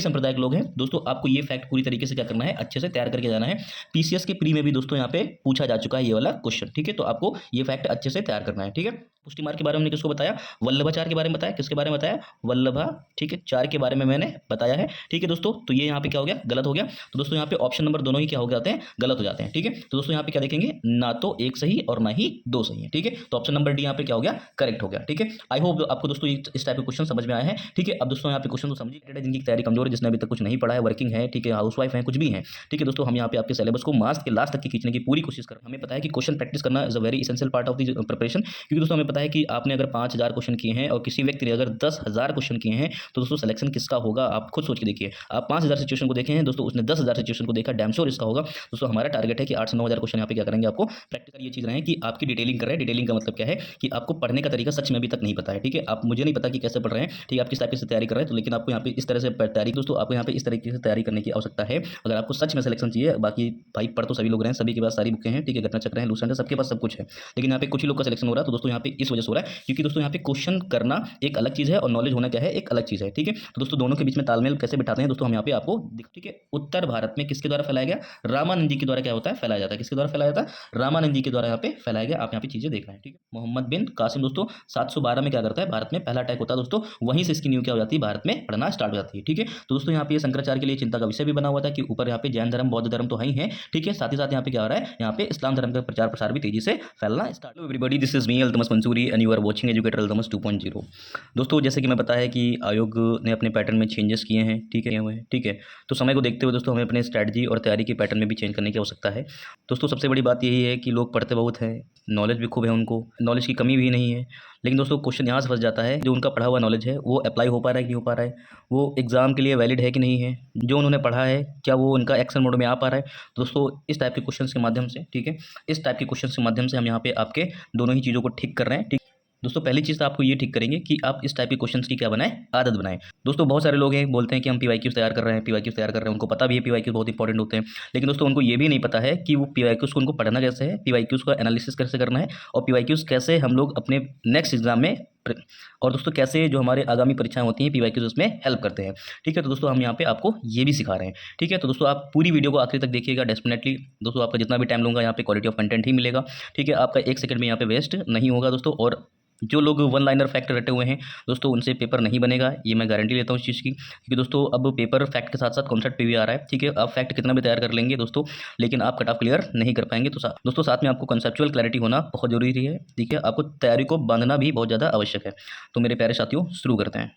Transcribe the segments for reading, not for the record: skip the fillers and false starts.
सांप्रदायिक लोग हैं दोस्तों, आपको ये फैक्ट पूरी तरीके से क्या करना है, अच्छे से तैयार करके जाना है। पीसीएस के प्री में भी दोस्तों यहाँ पे पूछा जा चुका है ये वाला क्वेश्चन, ठीक है। तो आपको ये फैक्ट अच्छे से तैयार करना है, ठीक है। पुष्टिमार्ग के बारे में हमने किसको बताया, वल्लभाचार्य के बारे में बताया। किसके बारे में बताया, वल्लभा, ठीक है, चार्य के बारे में मैंने बताया है, ठीक है दोस्तों। तो ये यहाँ पे क्या हो गया, गलत हो गया। तो दोस्तों यहाँ पे ऑप्शन नंबर दोनों ही क्या हो जाते हैं, गलत हो जाते हैं, ठीक है। तो दोस्तों यहाँ पे क्या देखेंगे, ना तो एक सही और ना ही दो सही है, ठीक है। तो ऑप्शन नंबर डी यहाँ पे क्या हो गया, करेक्ट हो गया, ठीक है। आई होप आपको दोस्तों इस टाइप के क्वेश्चन समझ में आए हैं, ठीक है। अब दोस्तों यहाँ पे क्वेश्चन तो समझिए, जिनकी तैयारी कमजोर है, जिसने अभी तक कुछ नहीं पढ़ा है, वर्किंग है, ठीक है, हाउस वाइफ है, कुछ भी है, ठीक है दोस्तों। हम यहाँ पे आपके सिलेबस को मार्क्स के लास्ट तक की खींचने की पूरी कोशिश कर, हमें पता है कि क्वेश्चन प्रैक्टिस करना is a very essential part of the preparation, क्योंकि दोस्तों हमें पता है कि आपने अगर 5000 क्वेश्चन किए हैं और किसी व्यक्ति ने अगर 10,000 क्वेश्चन किए हैं, तो दोस्तों सिलेक्शन किसका होगा आप खुद सोच के देखिए। आप 5000 सिचुएशन को देखे हैं दोस्तों, उसने 10,000 सिचुएशन को देखा, डैम श्योर इसका होगा। दोस्तों हमारा टारगेट है कि 8 से 9,000 क्वेश्चन यहाँ पे क्या करेंगे, आपको प्रैक्टिकल ये चीज़ रहे कि आपकी डिटेलिंग कर रहे हैं। डिटेलिंग का मतलब क्या है कि आपको पढ़ने का तरीका सच में अभी तक नहीं पता है, ठीक है। आप, मुझे नहीं पता कि कैसे पढ़ रहे हैं, ठीक है, आप किस टाइप से तैयारी कर रहे हैं, तो लेकिन आपको यहाँ पे इस तरह से तैयारी, दोस्तों आपको यहाँ पे इस तरीके से तैयारी करने की आवश्यकता है अगर आपको सच में सिलेक्शन चाहिए। बाकी भाई पढ़ तो सभी लोग रहे हैं, सभी के पास सारी बुकें हैं, ठीक है, घटना चक्र है, लूसेंट है, सबके पास सब कुछ है, लेकिन यहाँ पे कुछ ही लोग का सिलेक्शन हो रहा है। तो दोस्तों यहाँ पे इस वजह से हो रहा है क्योंकि दोस्तों यहाँ पे क्वेश्चन करना एक अलग चीज़ है और नॉलेज होना क्या है, एक अलग चीज़ है, ठीक है। तो दोस्तों दोनों के बीच में तालमेल कैसे बिठाते हैं दोस्तों, हम यहाँ पे आपको, ठीक है। उत्तर भारत में किसके द्वारा फैलाया गया, रामानंद जी के द्वारा क्या होता है, फैलाया जाता है। किसके द्वारा फैलाया जाता है, रामानंद जी के द्वारा यहाँ पे फैलाया गया। आप यहाँ पे चीजें देख रहे हैं, ठीक है। मोहम्मद बिन कासिम दोस्तों 712 में क्या करता है, भारत में पहला अटैक होता है दोस्तों, वहीं से इसकी न्यू क्या हो जाती है, भारत में पढ़ना स्टार्ट हो जाती है, ठीक है। तो दोस्तों यहाँ पे शंकराचार्य के लिए चिंता का विषय भी बना हुआ था कि ऊपर यहाँ पे जैन धर्म, बौद्ध धर्म तो है ही है, ठीक है, साथ ही साथ यहाँ पे क्या हो रहा है, यहाँ पे इस्लाम धर्म का प्रचार प्रसार भी तेजी से फैलना start. Everybody, this is me Altamas Mansoori and you are watching educator Altamas 2.0। दोस्तों जैसे कि मैं बताया है कि आयोग ने अपने पैटर्न में चेंजेस किए हैं, ठीक है, ठीक है। तो समय को देखते हुए दोस्तों हमें अपने स्ट्रैटेजी और तैयारी के पैटर्न में भी चेंज करने की आवश्यकता है। दोस्तों सबसे बड़ी बात यही है कि लोग पढ़ते बहुत हैं, नॉलेज भी खूब है, उनको नॉलेज की कमी भी नहीं है, लेकिन दोस्तों क्वेश्चन यहाँ से फंस जाता है, जो उनका पढ़ा हुआ नॉलेज है वो अप्लाई हो पा रहा है कि नहीं हो पा रहा है, वो एग्जाम के लिए वैलिड है कि नहीं है, जो उन्होंने पढ़ा है क्या वो उनका एक्शन मोड में आ पा रहा है। दोस्तों इस टाइप के क्वेश्चंस के माध्यम से, ठीक है, इस टाइप के क्वेश्चंस के माध्यम से हम यहाँ पे आपके दोनों ही चीज़ों को ठीक कर रहे हैं, ठीक। दोस्तों पहली चीज़ तो आपको ये ठीक करेंगे कि आप इस टाइप के क्वेश्चंस की क्या बनाएं, आदत बनाएं। दोस्तों बहुत सारे लोग हैं बोलते हैं कि हम पीवाईक्यूज तैयार कर रहे हैं, पीवाईक्यूज तैयार कर रहे हैं, उनको पता भी है पीवाईक्यूज बहुत इंपॉर्टेंट होते हैं, लेकिन दोस्तों उनको ये भी नहीं पता है कि वो पीवाईक्यूज को उनको पढ़ना कैसे है, पीवाईक्यूज का एनालिसिस कैसे करना है, और पीवाईक्यूज कैसे हम लोग अपने नेक्स्ट एग्जाम में, और दोस्तों कैसे जो हमारे आगामी परीक्षाएं होती हैं पीवाईक्यूज उसमें हेल्प करते हैं, ठीक है। तो दोस्तों हम यहाँ पे आपको ये भी सिखा रहे हैं, ठीक है। तो दोस्तों आप पूरी वीडियो को आखिरी तक देखिएगा डेफिनेटली दोस्तों, आपका जितना भी टाइम लूँगा यहाँ पे क्वालिटी ऑफ कंटेंट ही मिलेगा, ठीक है। आपका 1 सेकंड में यहाँ पे वेस्ट नहीं होगा दोस्तों, और जो लोग वन लाइनर फैक्ट रटे हुए हैं दोस्तों उनसे पेपर नहीं बनेगा, ये मैं गारंटी लेता हूँ इस चीज़ की, क्योंकि दोस्तों अब पेपर फैक्ट के साथ साथ कॉन्सेप्ट पे भी आ रहा है, ठीक है। आप फैक्ट कितना भी तैयार कर लेंगे दोस्तों, लेकिन आप कट ऑफ क्लियर नहीं कर पाएंगे। तो दोस्तों साथ में आपको कंसेप्चुअल क्लैरिटी होना बहुत जरूरी है, ठीक है। आपको तैयारी को बांधना भी बहुत ज़्यादा आवश्यक है। तो मेरे प्यारे साथियों शुरू करते हैं।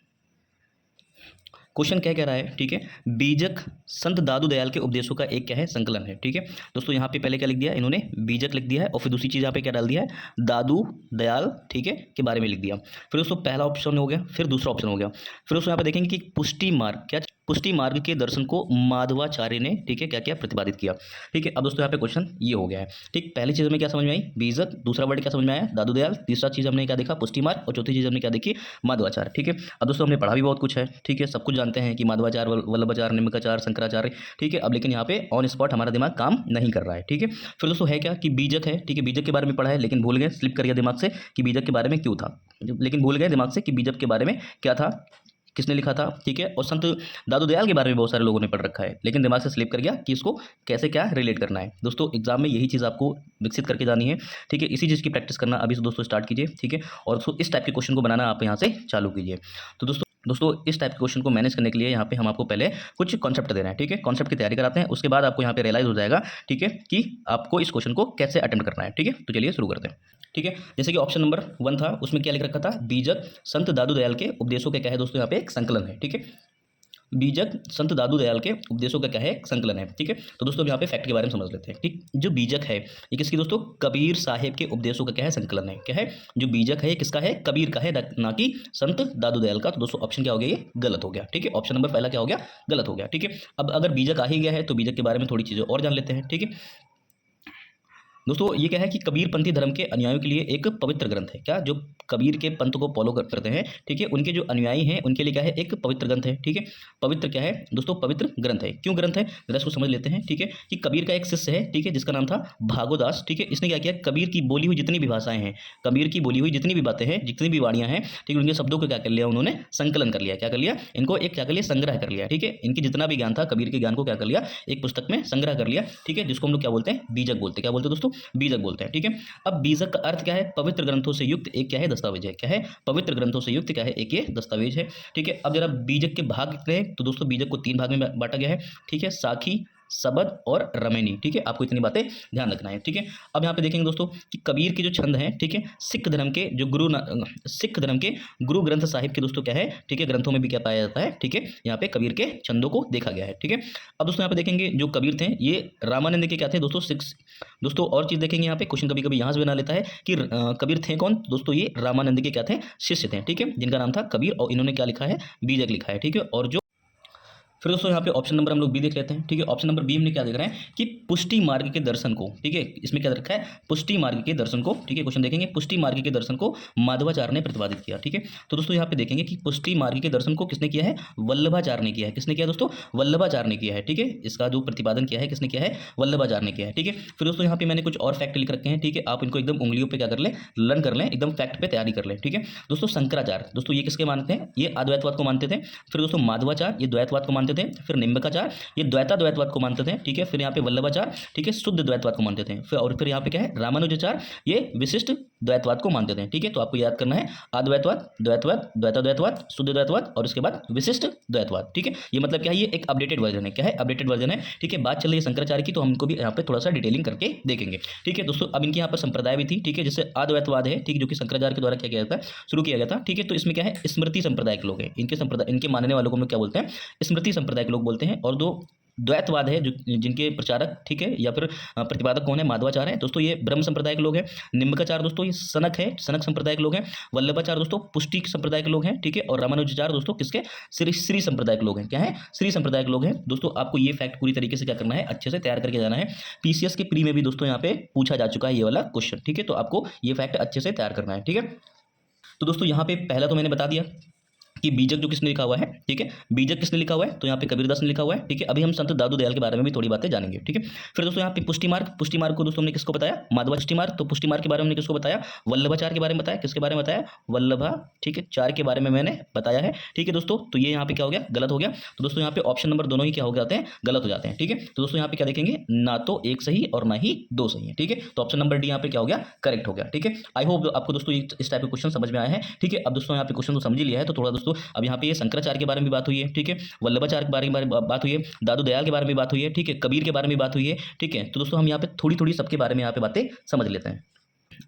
क्वेश्चन क्या कह रहा है, ठीक है, बीजक संत दादू दयाल के उपदेशों का एक क्या है, संकलन है, ठीक है। दोस्तों यहाँ पे पहले क्या लिख दिया इन्होंने, बीजक लिख दिया है, और फिर दूसरी चीज़ यहाँ पे क्या डाल दिया है, दादू दयाल, ठीक है, के बारे में लिख दिया। फिर दोस्तों पहला ऑप्शन हो गया, फिर दूसरा ऑप्शन हो गया, फिर दोस्तों यहाँ पे देखेंगे कि पुष्टि मार्ग, क्या पुष्टि मार्ग के दर्शन को माधवाचार्य ने, ठीक है, क्या क्या प्रतिपादित किया, ठीक है। अब दोस्तों यहाँ पे क्वेश्चन ये हो गया है, ठीक। पहली चीज़ में क्या समझ में आई, बीजक, दूसरा वर्ड क्या समझ में आया, दादू दयाल, तीसरा चीज़ हमने क्या देखा, पुष्टि मार्ग, और चौथी चीज़ हमने क्या देखी, माधवाचार्य, ठीक है। अब दोस्तों हमने पढ़ा भी बहुत कुछ है, ठीक है, सब कुछ जानते हैं कि माधवाचार्य, वल्लभाचार्य, निम्बाचार्य, शंकराचार्य, ठीक है। अब लेकिन यहाँ पे ऑन स्पॉट हमारा दिमाग काम नहीं कर रहा है, ठीक है। फिर दोस्तों है क्या कि बीजक है, ठीक है, बीजक के बारे में पढ़ा है, लेकिन भूल गए, स्लिप कर गया दिमाग से कि बीजक के बारे में क्यों था, लेकिन भूल गए दिमाग से कि बीजक के बारे में क्या था, किसने लिखा था, ठीक है। और संत दादू दयाल के बारे में बहुत सारे लोगों ने पढ़ रखा है, लेकिन दिमाग से स्लिप कर गया कि इसको कैसे क्या रिलेट करना है। दोस्तों एग्जाम में यही चीज़ आपको विकसित करके जानी है, ठीक है। इसी चीज़ की प्रैक्टिस करना अभी से दोस्तों स्टार्ट कीजिए, ठीक है। और दोस्तों इस टाइप के क्वेश्चन को बनाना आप यहाँ से चालू कीजिए। तो दोस्तों इस टाइप के क्वेश्चन को मैनेज करने के लिए यहाँ पे हम आपको पहले कुछ कॉन्सेप्ट दे रहे हैं, ठीक है, कॉन्सेप्ट की तैयारी कराते हैं, उसके बाद आपको यहाँ पे रियलाइज हो जाएगा, ठीक है, कि आपको इस क्वेश्चन को कैसे अटेम्प्ट करना है, ठीक है। तो चलिए शुरू करते हैं, ठीक है। जैसे कि ऑप्शन नंबर 1 था, उसमें क्या लिख रखा था, बीजक संत दादू दयाल के उपदेशों का क्या है दोस्तों, यहाँ पे एक संकलन है, ठीक है। बीजक संत दादू दयाल के उपदेशों का क्या है, संकलन है, ठीक है। तो दोस्तों यहाँ पे फैक्ट के बारे में समझ लेते हैं, ठीक। जो बीजक है ये किसकी दोस्तों, कबीर साहिब के उपदेशों का क्या है, संकलन है, क्या है, जो बीजक है ये किसका है, कबीर का है, ना कि संत दादू दयाल का। तो दोस्तों ऑप्शन क्या हो गया, ये गलत हो गया, ठीक है। ऑप्शन नंबर पहला क्या हो गया, गलत हो गया, ठीक है। अब अगर बीजक आ ही गया है तो बीजक के बारे में थोड़ी चीज़ें और जान लेते हैं, ठीक है। दोस्तों ये क्या है कि कबीर पंथी धर्म के अनुयायियों के लिए एक पवित्र ग्रंथ है। क्या? जो कबीर के पंथ को फॉलो करते हैं, ठीक है, उनके जो अनुयायी हैं उनके लिए क्या है? एक पवित्र ग्रंथ है। ठीक है, पवित्र क्या है दोस्तों? पवित्र ग्रंथ है। क्यों ग्रंथ है जरा इसको समझ लेते हैं। ठीक है, कि कबीर का एक शिष्य है, ठीक है, जिसका नाम था भागोदास। ठीक है, इसने क्या किया? कबीर की बोली हुई जितनी भी भाषाएं हैं, कबीर की बोली हुई जितनी भी बातें हैं, जितनी भी वाणियां हैं, ठीक है, उनके शब्दों को क्या कर लिया उन्होंने? संकलन कर लिया। क्या कर लिया? इनको एक क्या कर लिया? संग्रह कर लिया। ठीक है, इनकी जितना भी ज्ञान था कबीर के ज्ञान को क्या कर लिया? एक पुस्तक में संग्रह कर लिया। ठीक है, जिसको हम लोग क्या बोलते हैं? बीजक बोलते हैं। क्या बोलते हैं दोस्तों? बीजक बोलते हैं। ठीक है, अब बीजक का अर्थ क्या है? पवित्र ग्रंथों से युक्त एक क्या है? दस्तावेज है। क्या है? पवित्र ग्रंथों से युक्त क्या है? एक ये दस्तावेज है। ठीक है, अब जरा बीजक के भाग कितने हैं? तो दोस्तों बीजक को 3 भाग में बांटा गया है। ठीक है, साखी, सबद और रमेनी। ठीक है, आपको इतनी बातें ध्यान रखना है। ठीक है, अब यहाँ पे देखेंगे दोस्तों कि कबीर के जो छंद हैं, ठीक है, सिख धर्म के गुरु ग्रंथ साहिब के दोस्तों क्या है? ठीक है, ग्रंथों में भी क्या पाया जाता है? ठीक है, यहाँ पे कबीर के छंदों को देखा गया है। ठीक है, अब दोस्तों यहाँ पे देखेंगे जो कबीर थे ये रामानंद के क्या थे दोस्तों? सिक्स। दोस्तों और चीज़ देखेंगे, यहाँ पे क्वेश्चन कभी कभी यहाँ से बना लेता है कि कबीर थे कौन? दोस्तों ये रामानंद के क्या थे? शिष्य थे। ठीक है, जिनका नाम था कबीर और इन्होंने क्या लिखा है? बीजक लिखा है। ठीक है, और जो फिर दोस्तों यहाँ पे ऑप्शन नंबर हम लोग बी देख लेते हैं। ठीक है, ऑप्शन नंबर बी हमने क्या देख रहे हैं कि पुष्टि मार्ग के दर्शन को, ठीक है, इसमें क्या रखा है? पुष्टि मार्ग के दर्शन को। ठीक है, क्वेश्चन देखेंगे, पुष्टि मार्ग के दर्शन को माधवाचार्य ने प्रतिपादित किया। ठीक है, तो दोस्तों यहाँ पे देखेंगे कि पुष्टि मार्ग के दर्शन को किसने किया है? वल्लभाचार्य ने किया है। किसने किया दोस्तों? वल्लभाचार्य ने किया है। ठीक है, इसका जो प्रतिपादन किया है किसने किया है? वल्लभाचार्य ने किया है। ठीक है, फिर दोस्तों यहाँ पे मैंने कुछ और फैक्ट लिख रखे हैं। ठीक है, आप इनको एकदम उंगलियों पे क्या कर लें? लर्न कर लें, एकदम फैक्ट पे तैयारी कर लें। ठीक है, दोस्तों शंकराचार्य, दोस्तों ये किसके मानते हैं? ये अद्वैतवाद को मानते थे। फिर दोस्तों माधवाचार्य ये द्वैतवाद को मानते थे। फिर निम्बकाचार्य ये द्वैतवाद को मानते थे। ठीक है, फिर यहाँ पे वल्लभाचार्य, ठीक है, शुद्ध द्वैतवाद को मानते थे। फिर यहाँ पे क्या है? रामानुजाचार्य ये विशिष्ट द्वैतवाद को मानते थे। ठीक है, तो आपको याद करना है अद्वैतवाद, द्वैतवाद, द्वैतवाद, शुद्ध द्वैतवाद और उसके बाद विशिष्ट द्वैतवाद। ठीक है, ये मतलब क्या है? ये एक अपडेटेड वर्जन है। क्या है? अपडेटेड वर्जन है। ठीक है, बात चल रही है शंकराचार्य की, तो हम इनको भी यहाँ पे थोड़ा सा डिटेलिंग करके देखेंगे। ठीक है दोस्तों, अब इनके यहाँ पर संप्रदाय भी थी। ठीक है, जैसे अद्वैतवाद है, ठीक है, जो कि शंकराचार्य के द्वारा क्या किया था? शुरू किया गया था। ठीक है, तो इसमें क्या है? स्मृति संप्रदाय के लोग हैं। इनके मानने वालों को हम लोग क्या बोलते हैं? स्मृति संप्रदाय के लोग बोलते हैं। और दो द्वैतवाद है जो जिनके प्रचारक, ठीक है, या फिर प्रतिपादक कौन है? माधवाचार्य है। दोस्तों ये ब्रह्म संप्रदाय के लोग हैं। निम्बकाचार्य दोस्तों ये सनक है, सनक संप्रदाय के लोग हैं। वल्लभाचार्य दोस्तों पुष्टि संप्रदाय के लोग हैं। ठीक है, और रामानुजाचार्य दोस्तों किसके? श्री संप्रदाय के लोग हैं। क्या है? श्री संप्रदाय के लोग हैं। दोस्तों आपको ये फैक्ट पूरी तरीके से क्या करना है? अच्छे से तैयार करके जाना है। पीसीएस के प्री में भी दोस्तों यहाँ पे पूछा जा चुका है ये वाला क्वेश्चन। ठीक है, तो आपको ये फैक्ट अच्छे से तैयार करना है। ठीक है, तो दोस्तों यहाँ पे पहला तो मैंने बता दिया कि बीजक जो किसने लिखा हुआ है। ठीक है, बीजक किसने लिखा हुआ है? तो यहाँ पे कबीरदास ने लिखा हुआ है। ठीक है, अभी हम संत दादू दयाल के बारे में भी थोड़ी बातें जानेंगे। ठीक है, फिर दोस्तों यहाँ पे पुष्टि मार्ग को दोस्तों हमने किसको बताया? माधवा पुष्टि मार्ग। तो पुष्टि मार्ग के बारे में हमने किसको बताया? वल्लभाचार्य के बारे में बताया। किसके बारे में बताया? वल्लभा, ठीक है, चार्य के बारे में मैंने बताया है। ठीक है दोस्तों, तो ये यहाँ पे क्या हो गया? गलत हो गया। तो दोस्तों यहाँ पे ऑप्शन नंबर दोनों ही क्या हो जाते हैं? गलत हो जाते हैं। ठीक है, तो दोस्तों यहाँ पे क्या देखेंगे? ना तो एक सही और ना ही दो सही है। ठीक है, तो ऑप्शन नंबर डी यहाँ पे क्या हो गया? करेक्ट हो गया। ठीक है, आई होप आपको दोस्तों इस टाइप के क्वेश्चन समझ में आए हैं। ठीक है, अब दोस्तों यहाँ पे क्वेश्चन तो समझ ही लिया है, तो थोड़ा दोस्तों अब यहाँ पे ये शंकराचार्य के बारे में बात हुई है। ठीक है, वल्लभाचार्य के बारे में बात हुई है, दादू दयाल के बारे में बात हुई है। ठीक है, कबीर के बारे में बात हुई है। ठीक है, तो दोस्तों हम यहाँ पे थोड़ी थोड़ी सबके बारे में यहाँ पे बातें समझ लेते हैं।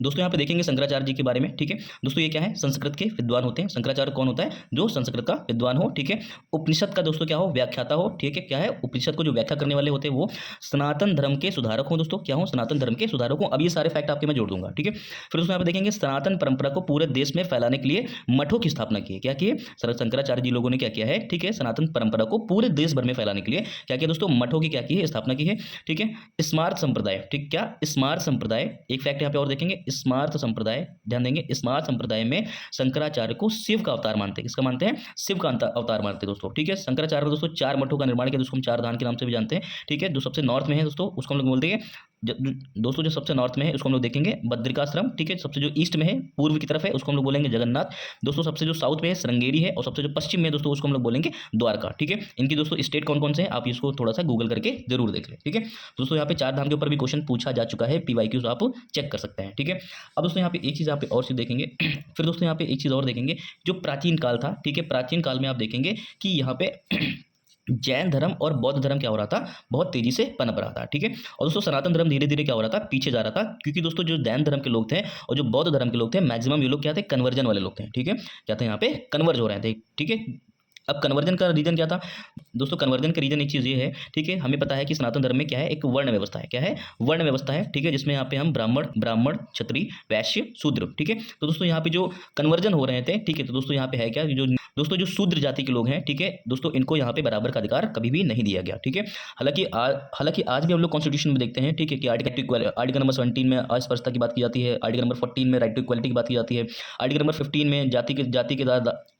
दोस्तों यहाँ पे देखेंगे शंकराचार्य जी के बारे में। ठीक है दोस्तों, ये क्या है? संस्कृत के विद्वान होते हैं। शंकराचार्य कौन होता है? जो संस्कृत का विद्वान हो। ठीक है, उपनिषद का दोस्तों क्या हो? व्याख्याता हो। ठीक है, क्या है? उपनिषद को जो व्याख्या करने वाले होते हैं वो सनातन धर्म के सुधारक हो। दोस्तों क्या हो? सनातन धर्म के सुधारक हो। अब ये सारे फैक्ट आपके मैं जोड़ दूंगा। ठीक है, फिर दोस्तों यहाँ पे देखेंगे सनातन परंपरा को पूरे देश में फैलाने के लिए मठों की स्थापना की है। क्या किए? शंकराचार्य जी लोगों ने क्या किया है? ठीक है, सनातन परंपरा को पूरे देश भर में फैलाने के लिए क्या किया दोस्तों? मठों की क्या की है? स्थापना की है। ठीक है, स्मार्त संप्रदाय, ठीक, क्या स्मार्त संप्रदाय, एक फैक्ट यहाँ पे और देखेंगे, स्मार्त संप्रदाय, ध्यान देंगे, स्मार्त संप्रदाय में शंकराचार्य को शिव का अवतार मानते हैं। किसका मानते हैं? शिव का अवतार मानते हैं दोस्तों। ठीक है, शंकराचार्य दोस्तों 4 मठों का निर्माण किया, जिसको हम 4 धाम के नाम से भी जानते हैं। ठीक है, जो सबसे नॉर्थ में है दोस्तों उसको हम लोग बोलते हैं दोस्तों, जो सबसे नॉर्थ में है उसको हम लोग देखेंगे बद्रिकाश्रम। ठीक है, सबसे जो ईस्ट में है, पूर्व की तरफ है, उसको हम लोग बोलेंगे जगन्नाथ। दोस्तों सबसे जो साउथ में है श्रृंगेरी है, और सबसे जो पश्चिम में है दोस्तों उसको हम लोग बोलेंगे द्वारका। ठीक है, इनकी दोस्तों स्टेट कौन कौन से हैं आप इसको थोड़ा सा गूगल करके जरूर देख लें। ठीक है दोस्तों, यहाँ पे 4 धाम के ऊपर भी क्वेश्चन पूछा जा चुका है, पीवाईक्यूज आप चेक कर सकते हैं। ठीक है, अब दोस्तों यहाँ पे एक चीज़ यहाँ पे और चीज़ देखेंगे फिर दोस्तों यहाँ पे एक चीज़ और देखेंगे, जो प्राचीन काल था। ठीक है, प्राचीन काल में आप देखेंगे कि यहाँ पे जैन धर्म और बौद्ध धर्म क्या हो रहा था? बहुत तेजी से पनप रहा था। ठीक है, और दोस्तों सनातन धर्म धीरे धीरे क्या हो रहा था? पीछे जा रहा था, क्योंकि दोस्तों जो जैन धर्म के लोग थे और जो बौद्ध धर्म के लोग थे, मैक्सिमम ये लोग क्या थे? कन्वर्जन वाले लोग थे। ठीक है, क्या थे? यहाँ पे कन्वर्ज हो रहे थे। ठीक है, अब कन्वर्जन का रीजन क्या था? दोस्तों कन्वर्जन का रीजन एक चीज़ ये है, ठीक है, हमें पता है कि सनातन धर्म में क्या है, एक वर्ण व्यवस्था है। क्या है? वर्ण व्यवस्था है, ठीक है, जिसमें यहाँ पे हम ब्राह्मण, क्षत्रिय, वैश्य, शूद्र, ठीक है। तो दोस्तों यहाँ पे जो कन्वर्जन हो रहे थे, ठीक है, तो दोस्तों यहाँ पे है क्या, जो शूद्र जाति के लोग हैं, ठीक है दोस्तों, इनको यहाँ पे बराबर का अधिकार कभी भी नहीं दिया गया, ठीक है। हालांकि आज भी हम लोग कॉन्स्टिट्यूशन में देखते हैं, ठीक है, कि आर्टिकल नंबर 17 में अस्पृश्यता की बात की जाती है, आर्टिकल नंबर 14 में राइट टू इक्वलिटी की बात की जाती है, आर्टिकल नंबर 15 में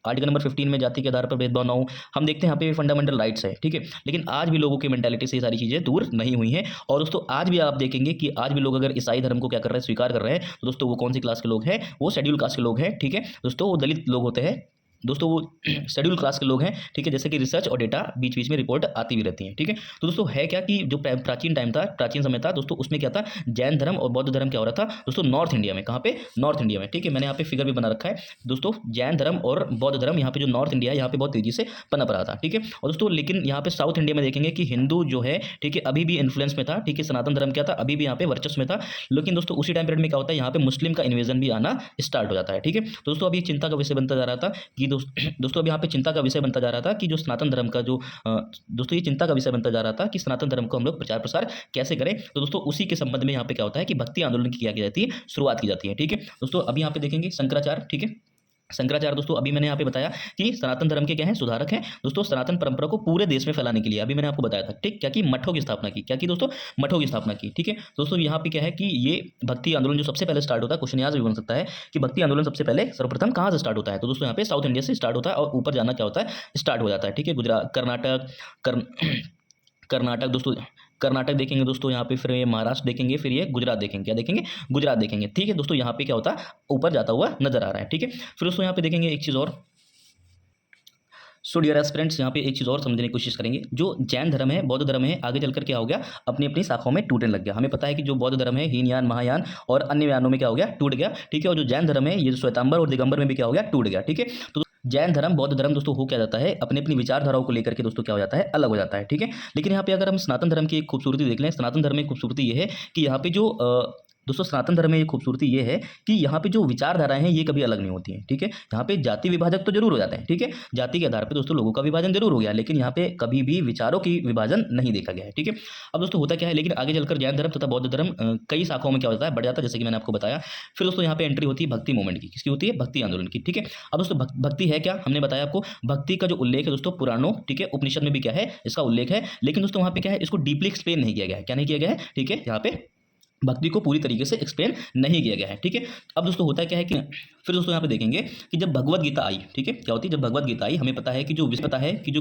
आर्टिकल नंबर 15 में जाति के आधार पर भेदभाव न हो। हम देखते हैं यहाँ पे फंडामेंटल राइट्स है, ठीक है। लेकिन आज भी लोगों की मेंटालिटी से ये सारी चीज़ें दूर नहीं हुई हैं। और दोस्तों आज भी आप देखेंगे कि आज भी लोग अगर ईसाई धर्म को क्या कर रहे हैं, स्वीकार कर रहे हैं, तो दोस्तों वो कौन सी क्लास के लोग हैं, वो शेड्यूल कास्ट के लोग हैं, ठीक है दोस्तों, वो दलित लोग होते हैं दोस्तों, वो शेड्यूल क्लास के लोग हैं, ठीक है, जैसे कि रिसर्च और डेटा बीच बीच में रिपोर्ट आती भी रहती है, ठीक है। तो दोस्तों है क्या कि जो प्राचीन टाइम था, प्राचीन समय था दोस्तों, उसमें क्या था, जैन धर्म और बौद्ध धर्म क्या हो रहा था दोस्तों, नॉर्थ इंडिया में, कहाँ पे, नॉर्थ इंडिया में, ठीक है, मैंने यहाँ पे फिगर भी बना रखा है दोस्तों, जैन धर्म और बौद्ध धर्म यहाँ पे जो नॉर्थ इंडिया है, यहाँ पे बहुत तेजी से पनप रहा था, ठीक है। और दोस्तों लेकिन यहाँ पे साउथ इंडिया में देखेंगे कि हिंदू जो है, ठीक है, अभी भी इन्फ्लुएंस में था, ठीक है, सनातन धर्म क्या था, अभी भी यहाँ पे वर्चस्व में था। लेकिन दोस्तों उसी टाइम पीरियड में क्या होता है, यहाँ पे मुस्लिम का इन्वेजन भी आना स्टार्ट हो जाता है, ठीक है। तो दोस्तों अभी चिंता का विषय बनता जा रहा था कि दोस्तों यहाँ पे चिंता का विषय बनता जा रहा था कि जो सनातन धर्म का जो दोस्तों ये चिंता का विषय बनता जा रहा था कि सनातन धर्म को हम लोग प्रचार प्रसार कैसे करें। तो दोस्तों उसी के संबंध में यहाँ पे क्या होता है कि भक्ति आंदोलन की क्या की जाती है, शुरुआत की जाती है, ठीक है दोस्तों। अभी यहाँ पे देखेंगे शंकराचार्य, ठीक है, शंकराचार्य दोस्तों अभी मैंने यहाँ पे बताया कि सनातन धर्म के क्या है, सुधारक हैं दोस्तों, सनातन परंपरा को पूरे देश में फैलाने के लिए अभी मैंने आपको बताया था, ठीक, क्या की मठों की स्थापना की, क्या की दोस्तों, मठों की स्थापना की, ठीक है दोस्तों। यहाँ पे क्या है कि ये भक्ति आंदोलन जो सबसे पहले स्टार्ट होता है, क्वेश्चन यहाँ से भी बन सकता है कि भक्ति आंदोलन सबसे पहले सर्वप्रथम कहाँ से स्टार्ट होता है, तो दोस्तों यहाँ पे साउथ इंडिया से स्टार्ट होता है और ऊपर जाना क्या होता है, स्टार्ट हो जाता है, ठीक है, गुजरात, कर्नाटक दोस्तों, कर्नाटक देखेंगे दोस्तों, यहाँ पे फिर ये महाराष्ट्र देखेंगे, फिर ये गुजरात देखेंगे, क्या देखेंगे, गुजरात देखेंगे, ठीक है दोस्तों। यहाँ पे क्या होता है, ऊपर जाता हुआ नजर आ रहा है, ठीक है। फिर दोस्तों यहाँ पे देखेंगे एक चीज़ और, सो डियर एस्पिरेंट्स, यहाँ पे एक चीज़ और समझने की कोशिश करेंगे, जो जैन धर्म है, बौद्ध धर्म है, आगे चलकर क्या हो गया, अपनी अपनी शाखाओं में टूटने लग गया। हमें पता है कि जो बौद्ध धर्म है, हीनयान, महायान और अन्य यानों में क्या हो गया, टूट गया, ठीक है। और जो जैन धर्म है, ये श्वेतांबर और दिगंबर में भी क्या हो गया, टूट गया, ठीक है। तो जैन धर्म, बौद्ध धर्म दोस्तों हो क्या जाता है, अपनी अपनी विचारधाराओं को लेकर के दोस्तों क्या हो जाता है, अलग हो जाता है, ठीक है। लेकिन यहाँ पे अगर हम सनातन धर्म की एक खूबसूरती देख लें, सनातन धर्म में खूबसूरती ये है कि यहाँ पे जो दोस्तों सनातन धर्म में ये खूबसूरती ये है कि यहाँ पे जो विचारधाराएं हैं ये कभी अलग नहीं होती हैं, ठीक है। यहाँ पे जाति विभाजक तो जरूर हो जाते हैं, ठीक है, जाति के आधार पे दोस्तों लोगों का विभाजन जरूर हो गया, लेकिन यहाँ पे कभी भी विचारों की विभाजन नहीं देखा गया है, ठीक है। अब दोस्तों होता क्या है, लेकिन आगे चलकर जैन धर्म तथा बौद्ध धर्म कई शाखाओं में क्या होता है, बढ़ जाता है, जैसे कि मैंने आपको बताया। फिर दोस्तों यहाँ पे एंट्री होती है भक्ति मूवमेंट की, किसकी होती है, भक्ति आंदोलन की, ठीक है। अब दोस्तों भक्ति है क्या, हमने बताया आपको, भक्ति का जो उल्लेख है दोस्तों पुराणों, ठीक है, उपनिषद में भी क्या है, इसका उल्लेख है। लेकिन दोस्तों वहाँ पे क्या है, इसको डीपली एक्सप्लेन नहीं किया गया है, क्या नहीं किया गया है, ठीक है, यहाँ पे भक्ति को पूरी तरीके से एक्सप्लेन नहीं किया गया है, ठीक है। अब दोस्तों होता है क्या है कि फिर दोस्तों यहाँ पे देखेंगे कि जब भगवत गीता आई, ठीक है, क्या होती है, जब भगवत गीता आई, हमें पता है कि जो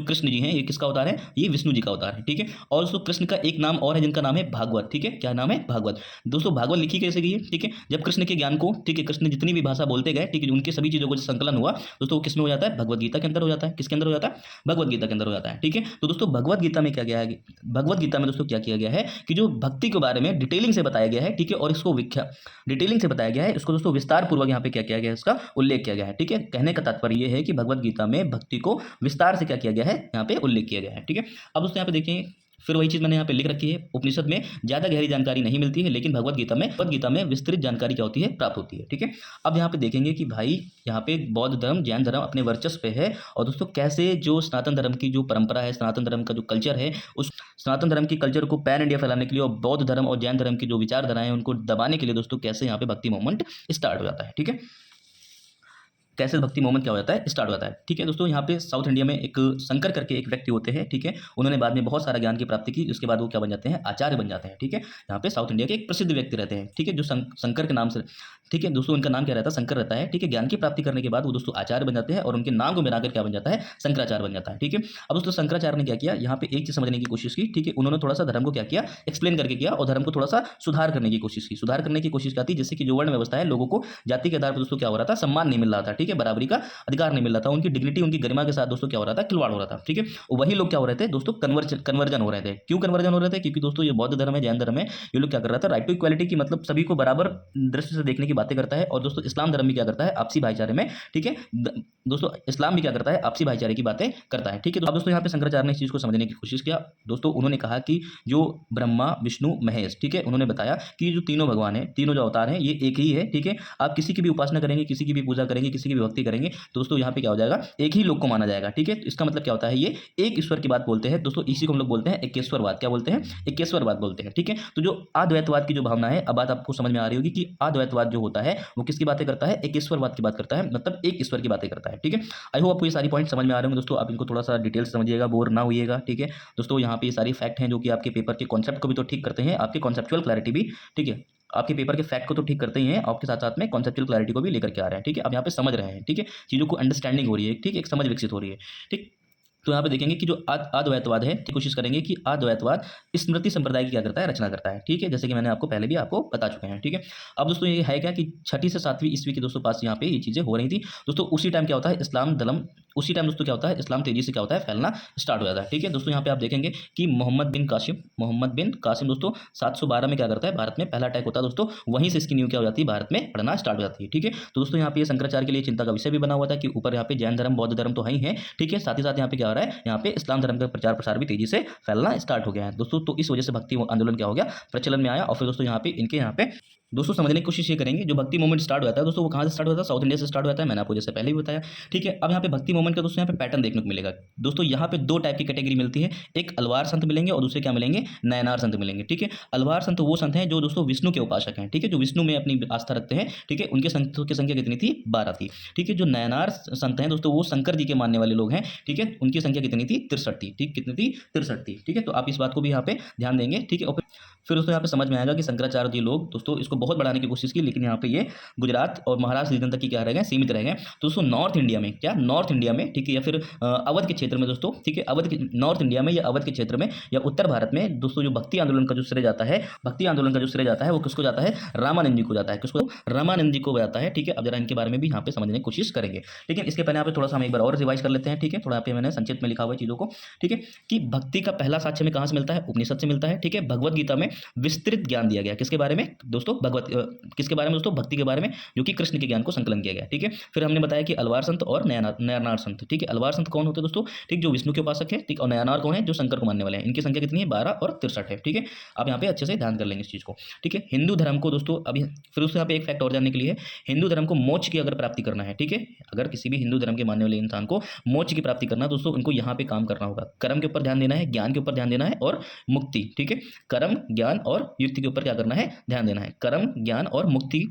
कृष्ण जी हैं, ये किसका अवतार है, ये विष्णु जी का अवतार है, ठीक है। और दोस्तों कृष्ण का एक नाम और है जिनका नाम है भागवत, ठीक है, क्या नाम है, भागवत। दोस्तों भागवत लिखी कैसे गई है, ठीक है, जब कृष्ण के ज्ञान को, ठीक है, कृष्ण जितनी भी भाषा बोलते गए, ठीक है, उनके सभी चीज़ों को जो संकलन हुआ दोस्तों किसमें हो जाता है, भगवत गीता के अंदर हो जाता है, किसके अंदर हो जाता है, भगवत गीता के अंदर हो जाता है, ठीक है। तो दोस्तों भगवत गीता में क्या गया है, भगवत गीता में दोस्तों क्या किया गया है कि जो भक्ति के बारे में डिटेलिंग से बताया गया है, ठीक है, और इसको डिटेलिंग से बताया गया है, इसको दोस्तों विस्तार पूर्वक यहाँ पे क्या किया गया है, इसका उल्लेख किया गया है, ठीक है। कहने का तात्पर्य यह है कि भगवत गीता में भक्ति को विस्तार से क्या किया गया है, यहाँ पे उल्लेख किया गया है, ठीक है। अब दोस्तों यहाँ पे देखिए, फिर वही चीज़ मैंने यहाँ पे लिख रखी है, उपनिषद में ज़्यादा गहरी जानकारी नहीं मिलती है, लेकिन भगवत गीता में विस्तृत जानकारी क्या होती है, प्राप्त होती है, ठीक है। अब यहाँ पे देखेंगे कि भाई यहाँ पे बौद्ध धर्म, जैन धर्म अपने वर्चस्व पे है, और दोस्तों कैसे जो सनातन धर्म की जो परंपरा है, सनातन धर्म का जो कल्चर है, उस सनातन धर्म की कल्चर को पैन इंडिया फैलाने के लिए और बौद्ध धर्म और जैन धर्म की जो विचारधाराएं हैं उनको दबाने के लिए दोस्तों कैसे यहाँ पे भक्ति मूवमेंट स्टार्ट हो जाता है, ठीक है, कैसे भक्ति मूवमेंट क्या हो जाता है, स्टार्ट हो जाता है, ठीक है दोस्तों। यहाँ पे साउथ इंडिया में एक शंकर करके एक व्यक्ति होते हैं, ठीक है, उन्होंने बाद में बहुत सारा ज्ञान की प्राप्ति की, उसके बाद वो क्या बन जाते हैं, आचार्य बन जाते हैं, ठीक है। यहाँ पे साउथ इंडिया के एक प्रसिद्ध व्यक्ति रहते हैं, ठीक है, जो शंकर के नाम से, ठीक है दोस्तों, उनका नाम क्या रहता है, शंकर रहता है, ठीक है। ज्ञान की प्राप्ति करने के बाद वो दोस्तों आचार्य बन जाते हैं और उनके नाम को मिलाकर क्या बन जाता है, शंकराचार्य बन जाता है, ठीक है। अब दोस्तों शंकराचार्य ने क्या किया, यहाँ पे एक चीज समझने की कोशिश की, ठीक है, उन्होंने थोड़ा सा धर्म को क्या किया, एक्सप्लेन करके किया, और धर्म को थोड़ा सा सुधार करने की कोशिश की, सुधार करने की कोशिश करती, जिससे कि जो वर्ण व्यवस्था है, लोगों को जाति के आधार पर दोस्तों क्या हो रहा था, सम्मान नहीं मिल रहा था, ठीक है, बराबरी का अधिकार नहीं मिल रहा था, उनकी डिग्निटी, उनकी गरिमा के साथ दोस्तों क्या हो रहा था, खिलवाड़ हो रहा था, ठीक है। वही लोग क्या हो रहे थे दोस्तों, कन्वर्जन हो रहे थे। क्यों कन्वर्जन हो रहे थे, क्योंकि दोस्तों ये बौद्ध धर्म है, जैन धर्म है, ये लोग क्या कर रहा था, राइट टू इक्वालिटी की, मतलब सभी को बराबर दृष्टि से देखने की बातें करता है। और दोस्तों इस्लाम धर्म भी क्या करता है, आपसी भाईचारे में, ठीक है दोस्तों, इस्लाम भी क्या करता है, आपसी भाईचारे की बातें करता है, ठीक है। तो अब दोस्तों यहाँ पे शंकराचार्य ने इस चीज को समझने की कोशिश किया दोस्तों, उन्होंने कहा कि जो ब्रह्मा, विष्णु, महेश, ठीक है, उन्होंने बताया कि जो तीनों भगवान है, तीनों जो अवतार हैं, ये एक ही है, ठीक है। आप किसी की भी उपासना करेंगे, किसी की भी पूजा करेंगे, किसी की विभक्ति करेंगे दोस्तों यहाँ पे क्या हो जाएगा, एक ही लोक को माना जाएगा। ठीक है, तो इसका मतलब क्या होता है, ये एक ईश्वर की बात बोलते हैं दोस्तों, इसी को हम लोग बोलते हैं एकेश्वरवाद। क्या बोलते हैं, एकेश्वरवाद बोलते हैं। ठीक है, तो जो अद्वैतवाद की जो भावना है, अब बात आपको समझ में आ रही होगी कि अद्वैतवाद जो होता है वो किसकी बातें करता है, एकेश्वरवाद की बात करता है, मतलब एक ईश्वर की बातें करता है। ठीक है, आई होप आपको ये सारी पॉइंट समझ में आ रहे होंगे दोस्तों, आप इनको थोड़ा सा डिटेल से समझिएगा, बोर ना होइएगा। ठीक है दोस्तों, यहाँ पे ये सारी फैक्ट हैं जो कि आपके पेपर के कॉन्सेप्ट को भी तो ठीक करते हैं, आपके कॉन्सेप्चुअल क्लैरिटी भी, ठीक है, आपके पेपर के फैक्ट को तो ठीक करते ही हैं, आपके साथ साथ में कॉन्सेप्चुअल क्लैरिटी को भी लेकर के आ रहे हैं। ठीक है, आप यहाँ पे समझ रहे हैं, ठीक है, चीज़ों को अंडरस्टैंडिंग हो रही है, ठीक है, एक समझ विकसित हो रही है। ठीक, तो यहाँ पे देखेंगे कि जो अद्वैतवाद है, कोशिश करेंगे कि अद्वैतवाद स्मृति संप्रदाय की क्या करता है, रचना करता है। ठीक है, जैसे कि मैंने आपको पहले भी आपको बता चुके हैं। ठीक है, अब दोस्तों ये है क्या कि 6वीं से 7वीं ईस्वी के दोस्तों पास यहाँ पे ये चीज़ें हो रही थी दोस्तों। उसी टाइम क्या होता है, इस्लाम धर्म, उसी टाइम दोस्तों क्या होता है, इस्लाम तेजी से क्या होता है, फैलना स्टार्ट हो जाता है। ठीक है दोस्तों, यहाँ पे आप देखेंगे कि मोहम्मद बिन कासिम दोस्तों 712 में क्या करता है, भारत में पहला अटैक होता है दोस्तों, वहीं से इसकी न्यू क्या हो जाती है, भारत में पढ़ना स्टार्ट हो जाती है। ठीक है, तो दोस्तों यहाँ पे शंकराचार्य के लिए चिंता का विषय भी बना हुआ था कि ऊपर यहाँ पे जैन धर्म, बौद्ध धर्म तो है ही है। ठीक है, साथ ही साथ यहाँ पे क्या हो रहा है, यहाँ पे इस्लाम धर्म का प्रचार प्रसार भी तेजी से फैलना स्टार्ट हो गया है दोस्तों। तो इस वजह से भक्ति आंदोलन क्या हो गया, प्रचलन में आया। और फिर दोस्तों यहाँ पे इनके यहाँ पे दोस्तों समझने की कोशिश ये करेंगे, जो भक्ति मूवमेंट स्टार्ट होता है दोस्तों, वो कहाँ से स्टार्ट होता है, साउथ इंडिया से स्टार्ट होता है, मैंने आपको जैसे पहले भी बताया। ठीक है, अब यहाँ पे भक्ति मूवमेंट का दोस्तों यहाँ पे पैटर्न देखने को मिलेगा दोस्तों। यहाँ पे दो टाइप की कैटेगरी मिलती है, एक अलवार संत मिलेंगे और दूसरे क्या मिलेंगे, नयनार संत मिलेंगे। ठीक है, अलवार संत वो संत हैं जो दोस्तों विष्णु के उपासक हैं, ठीक है, जो विष्णु में अपनी आस्था रखते हैं। ठीक है, उनके संतों की संख्या कितनी थी, 12 थी। ठीक है, जो नयनार संत हैं दोस्तों, वो शंकर जी के मानने वाले लोग हैं। ठीक है, उनकी संख्या कितनी थी, 63 थी। ठीक, कितनी थी, 63 थी। ठीक है, तो आप इस बात को भी यहाँ पे ध्यान देंगे। ठीक है, और फिर दोस्तों यहाँ पे समझ में आएगा कि शंकराचार्य जी लोग दोस्तों इसको बहुत बढ़ाने की कोशिश की, लेकिन यहाँ पे ये गुजरात और महाराष्ट्र रीजन तक ही क्या रह गए, सीमित रह गए। तो दोस्तों नॉर्थ इंडिया में क्या, नॉर्थ इंडिया में, ठीक है, या फिर अवध के क्षेत्र में दोस्तों, ठीक है, अवध के नॉर्थ इंडिया में या अवध के क्षेत्र में या उत्तर भारत में दोस्तों, जो भक्ति आंदोलन का जो श्रेय जाता है, भक्ति आंदोलन का जो श्रेय जाता है वो किसको जाता है, रामानंद जी को जाता है। किसको, रामानंद जी को जाता है। ठीक है, अब जरा इनके बारे में भी यहाँ पे समझने की कोशिश करेंगे। लेकिन इसके पहले यहाँ पे थोड़ा सा हम एक बार और रिवाइज कर लेते हैं। ठीक है, थोड़ा यहाँ पे मैंने संक्षिप्त में लिखा हुआ है चीज़ों को। ठीक है, कि भक्ति का पहला साक्ष्य में कहाँ से मिलता है, उपनिषद से मिलता है। ठीक है, भगवद गीता में विस्तृत ज्ञान दिया गया, किसके बारे में दोस्तों, किसके बारे में दोस्तों, भक्ति के बारे में, जो कि कृष्ण के ज्ञान को संकलन किया गया। ठीक है, फिर हमने बताया कि अलवार संत और नयनार संत। ठीक है, अलवार संत कौन होते हैं दोस्तों, ठीक, जो विष्णु के उपासक है। ठीक, और नयनार कौन है, जो शंकर को मानने वाले हैं। इनकी संख्या कितनी है, 12 और 63 है। ठीक है, आप यहाँ पे अच्छे से ध्यान कर लेंगे इस चीज़ को। ठीक है, हिंदू धर्म को दोस्तों अभी फिर उससे यहाँ पे एक फैक्ट और जानने के लिए, हिंदू धर्म को मोक्ष की अगर प्राप्ति करना है, ठीक है, अगर किसी भी हिंदू धर्म के मानने वाले इंसान को मोक्ष की प्राप्ति करना है दोस्तों, उनको यहाँ पे काम करना होगा, कर्म के ऊपर ध्यान देना है, ज्ञान के ऊपर ध्यान देना है और मुक्ति। ठीक है, कर्म, ज्ञान और युक्ति के ऊपर क्या करना है, ध्यान देना है। कर्म, ज्ञान और मुक्ति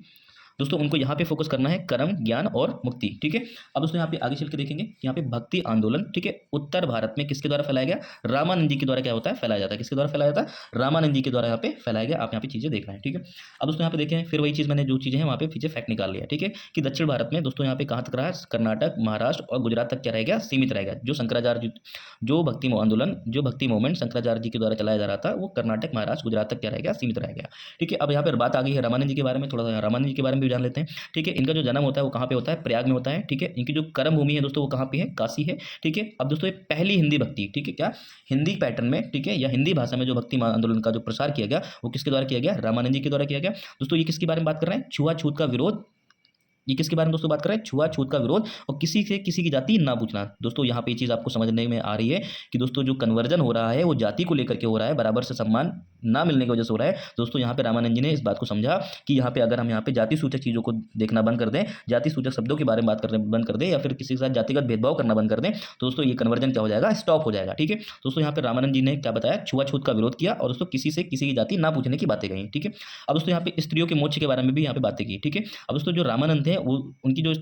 दोस्तों, उनको यहाँ पे फोकस करना है, कर्म, ज्ञान और मुक्ति। ठीक है, अब दोस्तों यहाँ पे आगे चल के देखेंगे कि यहाँ पे भक्ति आंदोलन, ठीक है, उत्तर भारत में किसके द्वारा फैलाया गया, रामानंद जी के द्वारा क्या होता है, फैलाया जाता है। किसके द्वारा फैलाया जाता है, रामानंद जी के द्वारा यहाँ पे फैलाया गया। आप यहाँ पे चीजें देख रहे हैं। ठीक है, अब दोस्तों यहाँ पे देखें, फिर वही चीज मैंने जो चीजें हैं वहाँ पे पीछे फैक्ट निकाल लिया। ठीक है, कि दक्षिण भारत में दोस्तों यहाँ पे कहाँ तक रहा, कर्नाटक, महाराष्ट्र और गुजरात तक क्या रह गया, सीमित रह गया। जो शंकराचार्य, जो भक्ति आंदोलन, जो भक्ति मूवमेंट शंकराचार्य जी के द्वारा चलाया जा रहा था, वो कर्नाटक, महाराष्ट्र, गुजरात तक क्या रह गया, सीमित रह गया। ठीक है, अब यहाँ पर बात आ गई है रामानंद जी के बारे में, थोड़ा सा रामानंद जी के बारे में भी जान लेते हैं। ठीक है, इनका जो जन्म होता है वो कहाँ पे होता है, प्रयाग में होता है। ठीक है, इनकी जो कर्म भूमि है दोस्तों वो कहाँ पे है, काशी है। ठीक है, अब दोस्तों ये पहली हिंदी भक्ति, ठीक है, क्या हिंदी पैटर्न में, ठीक है, या हिंदी भाषा में जो भक्ति आंदोलन का जो प्रसार किया गया वो किसके द्वारा किया गया, रामानंद जी के द्वारा किया गया। दोस्तों ये किसके बारे में बात कर रहे हैं, छुआछूत का विरोध। ये किसके बारे में दोस्तों बात कर रहे हैं, छुआछूत का विरोध और किसी से किसी की जाति ना पूछना। दोस्तों यहाँ पे ये चीज़ आपको समझने में आ रही है कि दोस्तों जो कन्वर्जन हो रहा है वो जाति को लेकर के हो रहा है, बराबर से सम्मान ना मिलने की वजह से हो रहा है। दोस्तों यहाँ पे रामानंद जी ने इस बात को समझा कि यहाँ पे अगर हम यहाँ पे जाति सूचक चीज़ों को देखना बंद कर दें, जाति सूचक शब्दों के बारे में बात करना बंद कर दें, या फिर किसी के साथ जातिगत भेदभाव करना बंद कर दें, तो दोस्तों ये कन्वर्जन क्या हो जाएगा, स्टॉप हो जाएगा। ठीक है, दोस्तों यहाँ पे रामानंद जी ने क्या बताया, छुआछूत का विरोध किया और दोस्तों किसी से किसी की जाति ना पूछने की बातें कही। ठीक है, अब दोस्तों यहाँ पे स्त्रियों के मोक्ष के बारे में भी यहाँ पे बातें की। ठीक है, अब दोस्तों जो रामानंद थे वो उनकी जो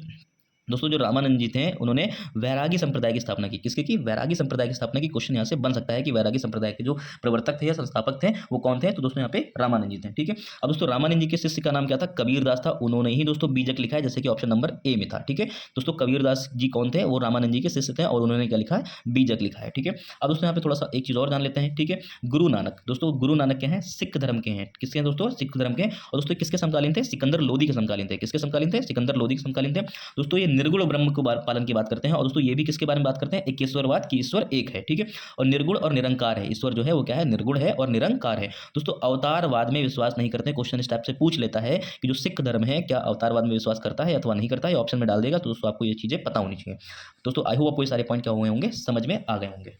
दोस्तों जो रामानंद जी थे उन्होंने वैरागी संप्रदाय की स्थापना की। किसके की, वैरागी संप्रदाय की स्थापना की। क्वेश्चन यहाँ से बन सकता है कि वैरागी संप्रदाय के जो प्रवर्तक थे या संस्थापक थे वो कौन थे, तो दोस्तों यहाँ पे रामानंद जी थे। ठीक है, अब दोस्तों रामानंद जी के शिष्य का नाम क्या था, कबीरदास था। उन्होंने ही दोस्तों बीजक लिखा है, जैसे कि ऑप्शन नंबर ए में था। ठीक है, दोस्तों कबीरदास जी कौन थे, वो रामानंद जी के शिष्य थे और उन्होंने क्या लिखा है, बीजक लिखा है। ठीक है, अब दोस्तों यहाँ पे थोड़ा सा एक चीज़ और जान लेते हैं। ठीक है, गुरु नानक, दोस्तों गुरु नानक क्या है, सिख धर्म के हैं। किसके हैं दोस्तों, सिख धर्म के। और दोस्तों किसके समकालीन थे, सिकंदर लोदी के समकालीन थे। किसके समकालीन थे, सिकंदर लोदी के समकालीन थे। दोस्तों ये निर्गुण ब्रह्म को पालन की बात करते हैं। और दोस्तों ये भी किसके बारे में बात करते हैं, एकेश्वरवाद की, ईश्वर एक है। ठीक है, और निर्गुण और निरंकार है। ईश्वर जो है वो क्या है, निर्गुण है और निरंकार है। दोस्तों अवतारवाद में विश्वास नहीं करते। क्वेश्चन इस टाइप से पूछ लेता है कि जो सिख धर्म है क्या अवतारवाद में विश्वास करता है अथवा नहीं करता है, ऑप्शन में डाल देगा। तो दोस्तों आपको ये चीजें पता होनी चाहिए। दोस्तों आई होप आपको ये सारे पॉइंट क्या हुए होंगे, समझ में आ गए होंगे।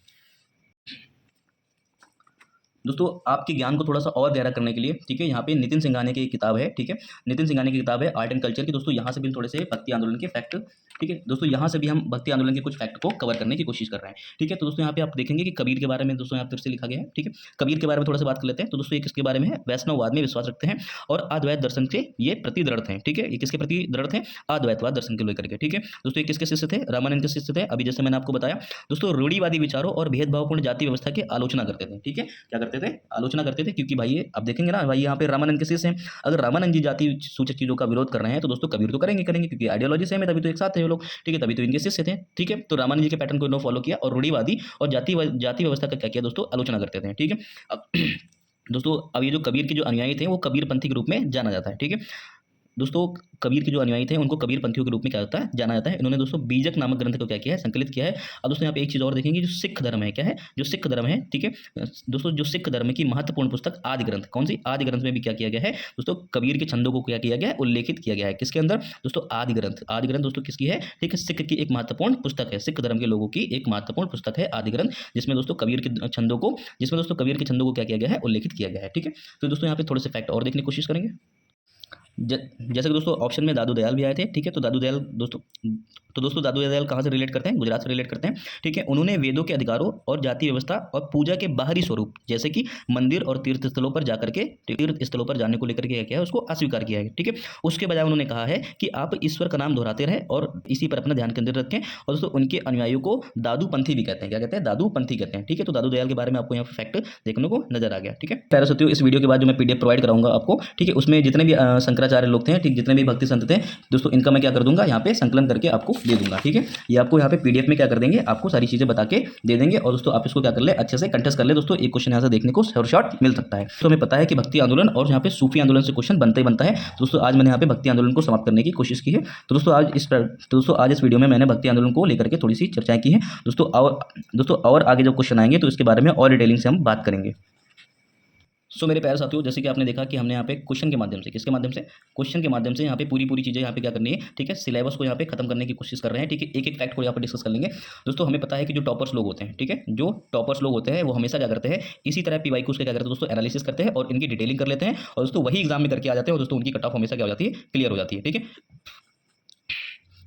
दोस्तों आपके ज्ञान को थोड़ा सा और गहरा करने के लिए, ठीक है, यहाँ पे नितिन सिंघानिया की एक किताब है। ठीक है, नितिन सिंघानिया की किताब है आर्ट एंड कल्चर की। दोस्तों यहाँ से भी थोड़े से भक्ति आंदोलन के फैक्ट ठीक है दोस्तों, यहाँ से भी हम भक्ति आंदोलन के कुछ फैक्ट को कवर करने की कोशिश कर रहे हैं। ठीक है, तो दोस्तों यहाँ पे आप देखेंगे कि कबीर के बारे में दोस्तों यहाँ फिर से लिखा गया है। ठीक है, कबीर के बारे में थोड़ा सा बात कर लेते हैं। तो दोस्तों ये किसके बारे में है? वैष्णववाद में विश्वास रखते हैं और अद्वैत दर्शन के ये प्रति दृढ़ थे। ठीक है, ये किसके प्रति दृढ़ थे? अद्वैतवाद दर्शन को लेकर के। ठीक है दोस्तों, ये किसके शिष्य थे? रामानंद के शिष्य थे। अभी जैसे मैंने आपको बताया दोस्तों, रूढ़िवादी विचारों और भेदभावपूर्ण जाति व्यवस्था की आलोचना करते थे। ठीक है, क्या करते थे? आलोचना करते थे, क्योंकि भाई आप देखेंगे ना भाई, यहाँ पे रामानंद के शिष्य हैं। अगर रामानंद जी जाति सूचक चीजों का विरोध कर रहे हैं तो दोस्तों कबीर तो करेंगे क्योंकि आइडियोलॉजी सेम है, तभी तो एक साथ थे वो लोग। ठीक है, तभी तो इनके शिष्य थे। ठीक है, तो रामानंद जी के पैटर्न को इन्होंने फॉलो किया और रूढ़िवादी और जाति व्यवस्था का क्या किया दोस्तों? आलोचना करते थे। ठीक है, अब दोस्तों अब ये जो कबीर के जो अनुयायी थे वो कबीरपंथी के रूप में जाना जाता है। ठीक है दोस्तों, कबीर के जो अनुयायी थे उनको कबीरपंथियों के रूप में क्या होता है? जाना जाता है। इन्होंने दोस्तों बीजक नामक ग्रंथ को क्या किया है? संकलित किया है। अब दोस्तों यहाँ पे एक चीज़ और देखेंगे, जो सिख धर्म है, क्या है? जो सिख धर्म है। ठीक है दोस्तों, जो सिख धर्म की महत्वपूर्ण पुस्तक आदि ग्रंथ, कौन सी? आदि ग्रंथ में भी क्या किया गया है दोस्तों? कबीर के छंदों को क्या किया गया है? उल्लेखित किया गया है। किसके अंदर दोस्तों? आदि ग्रंथ। आदि ग्रंथ दोस्तों किसकी है? ठीक है, सिख की एक महत्वपूर्ण पुस्तक है। सिख धर्म के लोगों की एक महत्वपूर्ण पुस्तक है आदि ग्रंथ, जिसमें दोस्तों कबीर के छंदों को क्या किया गया है? उल्लेखित किया गया है। ठीक है, तो दोस्तों यहाँ पे थोड़े से फैक्ट और देखने की कोशिश करेंगे। जैसे कि दोस्तों ऑप्शन में दादू दयाल भी आए थे। ठीक है, तो दादू दयाल दोस्तों दादू दयाल कहाँ से रिलेट करते हैं? गुजरात से रिलेट करते हैं। ठीक है, उन्होंने वेदों के अधिकारों और जाति व्यवस्था और पूजा के बाहरी स्वरूप, जैसे कि मंदिर और तीर्थ स्थलों पर जाने को लेकर के क्या किया है? उसको अस्वीकार किया है। ठीक है, उसके बजाय उन्होंने कहा है कि आप ईश्वर का नाम दोहराते रहे और इसी पर अपना ध्यान केंद्रित रखें। और दोस्तों उनके अनुयायियों को दादू पंथी भी कहते हैं। क्या कहते हैं? दादू पंथी कहते हैं। ठीक है, तो दादू दयाल के बारे में आपको यहाँ फैक्ट देखने को नजर आ गया। ठीक है प्यारे साथियों, इस वीडियो के बाद जो मैं PDF प्रोवाइड कराऊंगा आपको, ठीक है, उसमें जितने भी शंकराचार्य लोग थे, ठीक, जितने भी भक्ति संत थे दोस्तों, इनका मैं क्या कर दूंगा? यहाँ पे संकलन करके आपको दे दूंगा। ठीक है, ये आपको यहाँ पे PDF में क्या कर देंगे? आपको सारी चीजें बता के दे देंगे। और दोस्तों आप इसको क्या कर ले? अच्छे से कंटेस्ट कर ले। दोस्तों एक क्वेश्चन यहाँ से देखने को शॉर्ट मिल सकता है। तो हमें पता है कि भक्ति आंदोलन और यहाँ पे सूफी आंदोलन से क्वेश्चन बनता ही बनता है। दोस्तों आज मैंने यहाँ पे भक्ति आंदोलन को समाप्त करने की कोशिश की है। तो दोस्तों आज इस वीडियो में मैंने भक्ति आंदोलन को लेकर के थोड़ी सी चर्चाएं की है दोस्तों। और आगे जब क्वेश्चन आएंगे तो इसके बारे में और डिटेलिंग से हम बात करेंगे। सो मेरे प्यारे साथियों, जैसे कि आपने देखा कि हमने यहाँ पे क्वेश्चन के माध्यम से, किसके माध्यम से? क्वेश्चन के माध्यम से यहाँ पे पूरी चीज़ें यहाँ पे क्या करनी है? ठीक है, सिलेबस को यहाँ पे खत्म करने की कोशिश कर रहे हैं। ठीक है, एक फैक्ट को यहाँ पे डिस्कस कर लेंगे। दोस्तों हमें पता है कि जो टॉपर्स लोग होते हैं, ठीक है, जो टॉपर्स लोग होते हैं वो हमेशा क्या करते हैं? इसी तरह PYQs के क्या करते हैं दोस्तों? एनालिसिस करते हैं और इनकी डिटेलिंग कर लेते हैं और दोस्तों वही एग्जाम में करके आ जाते हैं और दोस्तों उनकी कट ऑफ हमेशा क्या हो जाती है? क्लियर हो जाती है। ठीक है,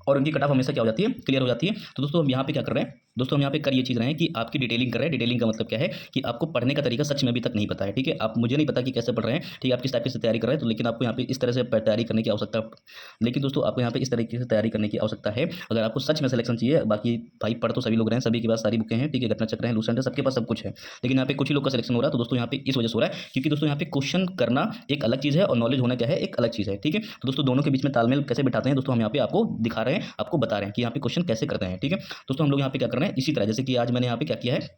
और उनकी कट ऑफ हमेशा क्या हो जाती है? क्लियर हो जाती है। तो दोस्तों हम यहाँ पे क्या कर रहे हैं? दोस्तों हम यहाँ पे कर ये चीज़ रहे हैं कि आपकी डिटेलिंग कर रहे हैं। डिटेलिंग का मतलब क्या है? कि आपको पढ़ने का तरीका सच में अभी तक नहीं पता है। ठीक है, आप मुझे नहीं पता कि कैसे पढ़ रहे हैं। ठीक है, आप किस टाइप से तैयारी कर रहे हैं, तो लेकिन आपको यहाँ पे इस तरह से तैयारी करने की आवश्यकता इस तरीके से तैयारी करने की आवश्यकता है अगर आपको सच में सिलेक्शन चाहिए। बाकी भाई पढ़ तो सभी लोग रहे हैं, सभी के पास सारी बुकें हैं। ठीक है, घटना चक्र है, लूसेंट है, सबके पास सब कुछ है, लेकिन यहाँ पे कुछ ही लोग का सिलेक्शन हो रहा है। तो दोस्तों यहाँ पे इस वजह से हो रहा है क्योंकि दोस्तों यहाँ पे क्वेश्चन करना एक अलग चीज़ है और नॉलेज होना क्या है? एक अलग चीज़ है। ठीक है, तो दोस्तों दोनों के बीच में तालमेल कैसे बिठाते हैं दोस्तों, हम यहाँ पे आपको दिखा रहे हैं, आपको बता रहे हैं कि यहाँ पे क्वेश्चन कैसे करते हैं। ठीक है दोस्तों, हम लोग यहाँ पे क्या कर रहे हैं? इसी तरह जैसे कि आज मैंने यहाँ पे क्या किया है?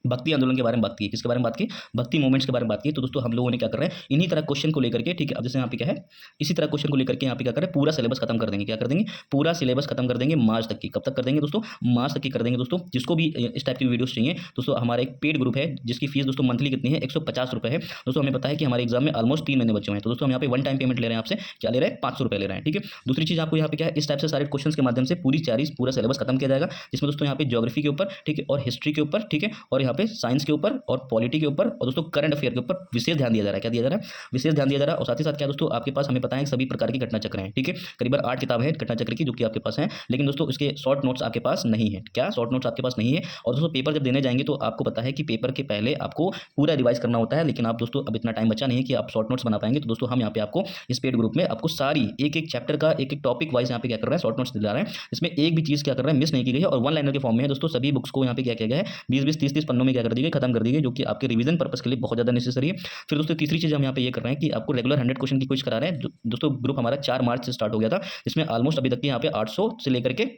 भक्ति आंदोलन के बारे में बात की। किसके बारे में बात की? भक्ति मूवमेंट्स के बारे में बात की। तो दोस्तों हम लोगों ने क्या कर रहे हैं? इन्हीं तरह क्वेश्चन को लेकर के, ठीक है, अब जैसे यहाँ पे क्या है? इसी तरह क्वेश्चन को लेकर के यहाँ पे क्या कर रहे हैं? पूरा सिलेबस खत्म कर देंगे। क्या कर देंगे? पूरा सिलेबस खत्म कर देंगे मार्च तक की। कब तक कर देंगे दोस्तों? मार्च तक की कर देंगे दोस्तों। जिसको भी इस टाइप की वीडियोस चाहिए दोस्तों, हमारा एक पेड ग्रुप है जिसकी फीस दोस्तों मंथली कितनी है? 150 रुपये है। दोस्तों हमें पता है कि हमारे एग्जाम में ऑलमोस्ट 3 महीने बचे हुए हैं। तो दोस्तों हम यहाँ पे वन टाइम पेमेंट ले रहे हैं आपसे। क्या ले रहे हैं? 500 रुपये ले रहे हैं। ठीक है, दूसरी चीज़ आपको यहाँ पे क्या है? इस टाइप से सारे क्वेश्चन के माध्यम से पूरा सिलेबस खत्म किया जाएगा, जिसमें दोस्तों यहाँ पे ज्योग्राफी के ऊपर, ठीक है, और हिस्ट्री के ऊपर, ठीक है, और यहाँ पे साइंस के ऊपर और पॉलिटी के ऊपर और दोस्तों करंट अफेयर के ऊपर विशेष ध्यान दिया जा रहा है। क्या दिया जा रहा है? विशेष ध्यान दिया जा रहा है। और साथ ही साथ क्या दोस्तों आपके पास हमें पता है सभी प्रकार की घटना चक्र हैं। ठीक है, करीबन 8 किताब है घटना चक्र की जो कि आपके पास है, लेकिन दोस्तों उसके शॉर्ट नोट्स आपके पास नहीं है। क्या शॉर्ट नोट्स आपके पास नहीं है? और दोस्तों पेपर जब देने जाएंगे तो आपको पता है कि पेपर के पहले आपको पूरा रिवाइज करना होता है, लेकिन आप दोस्तों अब इतना टाइम बचा नहीं है कि आप शॉर्ट नोट्स बना पाएंगे। तो दोस्तों हम यहाँ पे आपको इस पेड ग्रुप में आपको सारी एक चैप्टर का एक टॉपिक वाइज यहाँ पे क्या कर रहे हैं? शॉर्ट नोट्स दिला रहे हैं। इसमें एक भी चीज़ क्या कर रहे हैं? मिस नहीं की गई है और वन लाइनर के फॉर्म में है दोस्तों। सभी बुक्स को यहाँ पे क्या किया गया है? 20-20, 30-30 पन्नों में क्या कर दी गई? खत्म कर दी गई, जो कि आपके रिवीजन पर्पस के लिए बहुत ज़्यादा नेसेसरी है। फिर दोस्तों तीसरी चीज़ हम यहाँ पे ये कर रहे हैं कि आपको रेगुलर 100 क्वेश्चन की कोशिश करा रहे हैं। दोस्तों ग्रुप हमारा 4 मार्च से स्टार्ट हो गया था, जिसमें ऑलमोस्ट अभी तक यहाँ पे 800 से लेकर के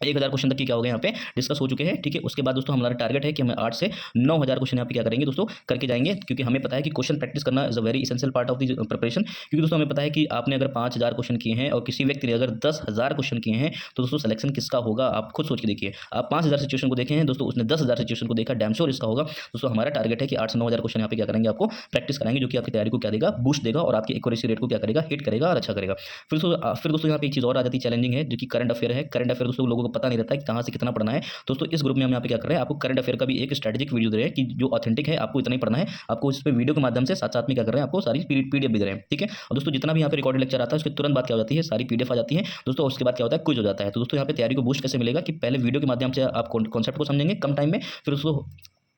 1000 क्वेश्चन तक की क्या हो गया यहाँ पे डिस्कस हो चुके हैं। ठीक है, उसके बाद दोस्तों हमारा टारगेट है कि हमें 8 से 9000 क्वेश्चन यहाँ पे क्या करेंगे दोस्तों? करके जाएंगे, क्योंकि हमें पता है कि क्वेश्चन प्रैक्टिस करना is a very essential part of the preparation. क्योंकि दोस्तों हमें पता है कि आपने अगर 5000 क्वेश्चन किए हैं और किसी व्यक्ति ने अगर 10,000 क्वेश्चन किए हैं तो दोस्तों सिलेक्शन किसका होगा? आप खुद सोच के देखिए। आप 5000 सिचुएशन को देखे हैं दोस्तों, उसने 10,000 सिचुएशन को देखा, डैम श्योर इसका होगा। दोस्तों हमारा टारगेट है कि 8 से 9000 क्वेश्चन यहाँ पे क्या करेंगे? आपको प्रैक्टिस कराएंगे, जो कि आपकी तैयारी को क्या देगा? बूस्ट देगा और आपकी एक्यूरेसी रेट को क्या करेगा? हिट करेगा और अच्छा करेगा। फिर दोस्तों यहाँ पे एक चीज़ और आ जाती है, चैलेंजिंग है, जो कि करंट अफेयर है। करंट अफेयर दोस्तों लोगों लोगों को पता नहीं रहता है कि कहाँ से कितना पढ़ना है। दोस्तों इस ग्रुप में हम यहाँ पे क्या कर रहे हैं, आपको करंट अफेयर का भी एक स्ट्रेटेजिक वीडियो दे रहे हैं कि जो ऑथेंटिक है आपको इतना ही पढ़ना है। आपको इस पे वीडियो के माध्यम से साथ साथ में क्या कर रहे हैं, आपको सारी पीडीएफ भी दे रहे हैं, ठीक है। और दोस्तों जितना भी यहाँ पे रिकॉर्डेड लेक्चर आता है उसके तुरंत बाद क्या हो जाती है, सारी पीडीएफ आ जाती है दोस्तों। उसके बाद क्या होता है, क्विज हो जाता है। तो दोस्तों यहाँ पे तैयारी को बूस्ट कैसे मिलेगा कि पहले वीडियो के माध्यम से आप कॉन्सेप्ट को समझेंगे कम टाइम में, फिर उसको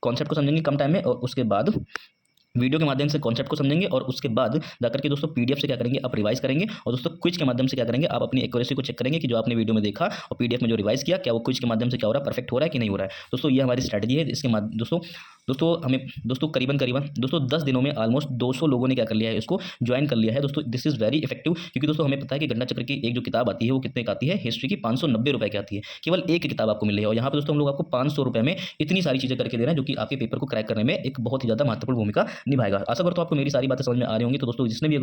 कॉन्सेप्ट को समझेंगे कम टाइम में, और उसके बाद वीडियो के माध्यम से कॉन्सेप्ट को समझेंगे, और उसके बाद जाकर के दोस्तों पीडीएफ से क्या करेंगे, आप रिवाइज करेंगे, और दोस्तों क्विज के माध्यम से क्या करेंगे, आप अपनी एक्यूरेसी को चेक करेंगे कि जो आपने वीडियो में देखा और पीडीएफ में जो रिवाइज किया, क्या वो क्विज के माध्यम से क्या हो रहा है, परफेक्ट हो रहा है कि नहीं हो रहा है। दोस्तों ये हमारी स्ट्रैटेजी है। इसके माध्यम दोस्तों हमें दोस्तों करीबन दोस्तों 10 दिनों में ऑलमोस्ट 200 लोगों ने क्या कर लिया है, इसको ज्वाइन कर लिया है दोस्तों। दिस इज वेरी इफेक्टिव, क्योंकि दोस्तों हमें पता है कि घंटा चक्र की एक जो किताब आती है वो कितने की आती है, हिस्ट्री की 590 रुपये की आती है। केवल एक किताब आपको मिल रही है, और यहाँ पर दोस्तों हम लोग आपको 500 रुपये में इतनी सारी चीज़ें करके दे रहे हैं जो कि आपके पेपर को क्रैक करने में एक बहुत ही ज़्यादा महत्वपूर्ण भूमिका निभाएगा। आशा करता हूं आपको मेरी सारी बातें समझ में आ रही होंगी। तो दोस्तों जिसने भी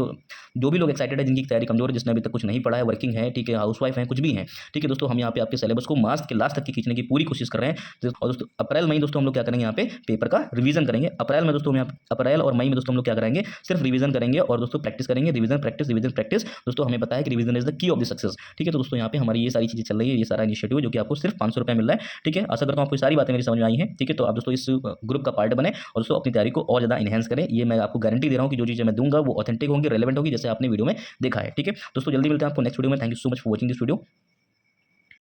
जो भी लोग एक्साइटेड है, जिनकी तैयारी कमजोर है, जिसने अभी तक कुछ नहीं पढ़ा है, वर्किंग है, ठीक है, हाउसवाइफ है, कुछ भी है, ठीक है दोस्तों, हम यहाँ पे आपके सिलेबस को मार्च के लास्ट तक की खींचने की पूरी कोशिश कर रहे हैं। और दोस्तों अप्रैल मई दोस्तों हम लोग क्या करेंगे, यहाँ पे पेपर का रिवीजन करेंगे। अप्रैल में दोस्तों अप्रैल और मई में दोस्तों हम लोग क्या करेंगे, सिर्फ रिवीजन करेंगे और दोस्तों प्रैक्टिस करेंगे। रिवीजन प्रैक्टिस दोस्तों, हमें पता है कि revision is the key of the success, ठीक है। तो दोस्तों यहाँ पे हमारी ये सारी चीजें चल रही है, ये सारा इनिशिएटिव जो कि आपको सिर्फ 500 रुपये मिल रहा है, ठीक है। आशा करता हूँ आपको सारी बातें मेरी समझ में आई हैं, ठीक है। तो आप दोस्तों इस ग्रुप का पार्ट बने और दोस्तों अपनी तैयारी को और ज़्यादा इनहेंस करें। ये मैं आपको गारंटी दे रहा हूँ कि जो चीज़ें मैं दूंगा वो ऑथेंटिक होंगी, रेलेवेंट होगी, जैसे आपने वीडियो में देखा है, ठीक है। दोस्तों जल्दी मिलते हैं आपको नेक्स्ट वीडियो में। Thank you so much for watching this video.